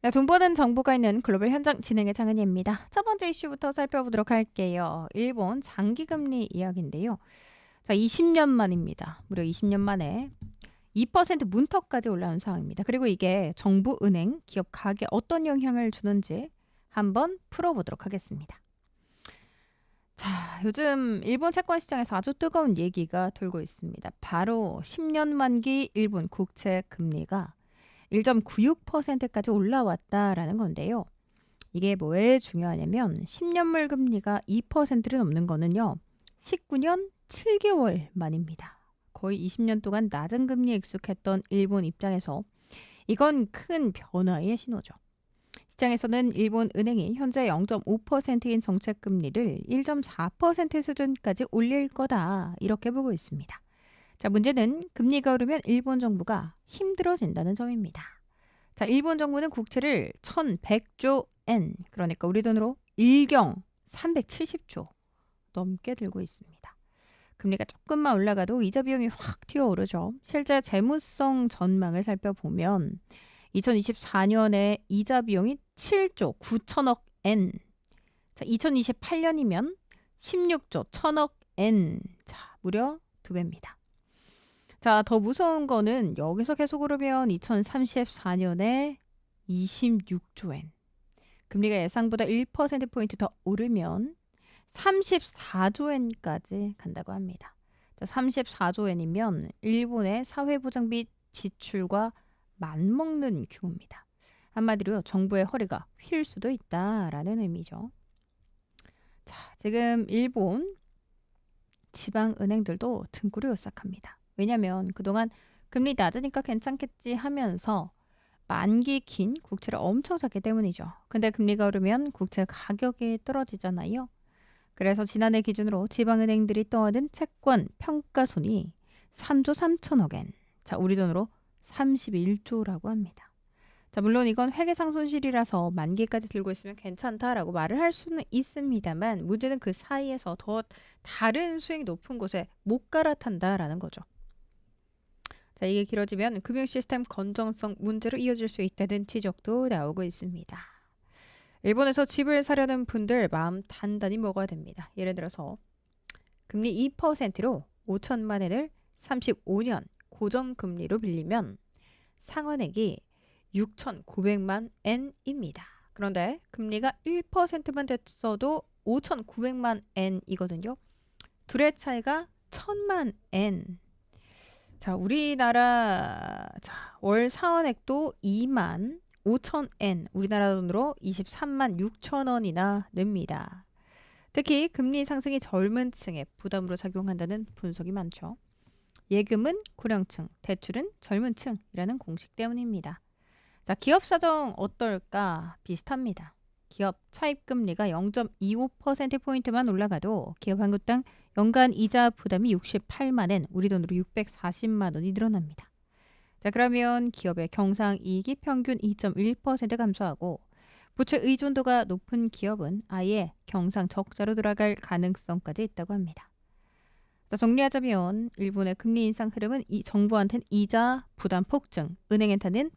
네, 돈 버는 정보가 있는 글로벌 현장 진행의 장은희입니다. 첫 번째 이슈부터 살펴보도록 할게요. 일본 장기금리 이야기인데요. 자, 20년 만입니다. 무려 20년 만에 2% 문턱까지 올라온 상황입니다. 그리고 이게 정부, 은행, 기업 가계에 어떤 영향을 주는지 한번 풀어보도록 하겠습니다. 자, 요즘 일본 채권 시장에서 아주 뜨거운 얘기가 돌고 있습니다. 바로 10년 만기 일본 국채 금리가 1.96%까지 올라왔다라는 건데요. 이게 왜 중요하냐면 10년물 금리가 2%를 넘는 거는요. 19년 7개월 만입니다. 거의 20년 동안 낮은 금리에 익숙했던 일본 입장에서 이건 큰 변화의 신호죠. 시장에서는 일본 은행이 현재 0.5%인 정책 금리를 1.4% 수준까지 올릴 거다 이렇게 보고 있습니다. 자, 문제는 금리가 오르면 일본 정부가 힘들어진다는 점입니다. 자, 일본 정부는 국채를 1,100조 엔, 그러니까 우리 돈으로 1경 370조 넘게 들고 있습니다. 금리가 조금만 올라가도 이자 비용이 확 튀어오르죠. 실제 재무성 전망을 살펴보면 2024년에 이자 비용이 7조 9천억 엔, 자, 2028년이면 16조 1천억 엔, 자, 무려 2배입니다. 자, 더 무서운 거는 여기서 계속 오르면 2034년에 26조 엔. 금리가 예상보다 1%포인트 더 오르면 34조 엔까지 간다고 합니다. 자, 34조 엔이면 일본의 사회보장비 지출과 맞먹는 규모입니다. 한마디로 정부의 허리가 휠 수도 있다라는 의미죠. 자, 지금 일본 지방은행들도 등골이 오싹합니다. 왜냐하면 그동안 금리 낮으니까 괜찮겠지 하면서 만기 긴 국채를 엄청 샀기 때문이죠. 근데 금리가 오르면 국채 가격이 떨어지잖아요. 그래서 지난해 기준으로 지방은행들이 떠안은 채권 평가손이 3조 3천억 엔. 자, 우리 돈으로 31조라고 합니다. 자, 물론 이건 회계상 손실이라서 만기까지 들고 있으면 괜찮다라고 말을 할 수는 있습니다만 문제는 그 사이에서 더 다른 수익이 높은 곳에 못 갈아탄다라는 거죠. 자, 이게 길어지면 금융 시스템 건전성 문제로 이어질 수 있다는 지적도 나오고 있습니다. 일본에서 집을 사려는 분들 마음 단단히 먹어야 됩니다. 예를 들어서 금리 2%로 5천만 엔을 35년 고정금리로 빌리면 상환액이 6,900만 엔입니다. 그런데 금리가 1%만 됐어도 5,900만 엔이거든요. 둘의 차이가 1,000만 엔. 자, 우리나라 월 상환액도 2만 5천 엔, 우리나라 돈으로 23만 6천 원이나 냅니다. 특히 금리 상승이 젊은 층에 부담으로 작용한다는 분석이 많죠. 예금은 고령층, 대출은 젊은 층이라는 공식 때문입니다. 자, 기업 사정 어떨까? 비슷합니다. 기업 차입금리가 0.25%포인트만 올라가도 기업 한 구당 연간 이자 부담이 68만 엔, 우리 돈으로 640만 원이 늘어납니다. 자, 그러면 기업의 경상이익이 평균 2.1% 감소하고 부채 의존도가 높은 기업은 아예 경상 적자로 돌아갈 가능성까지 있다고 합니다. 자, 정리하자면 일본의 금리 인상 흐름은 정부한테는 이자 부담 폭증, 은행한테는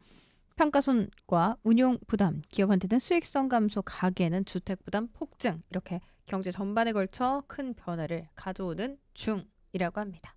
평가손과 운용 부담, 기업한테는 수익성 감소, 가계는 주택 부담 폭증, 이렇게 경제 전반에 걸쳐 큰 변화를 가져오는 중이라고 합니다.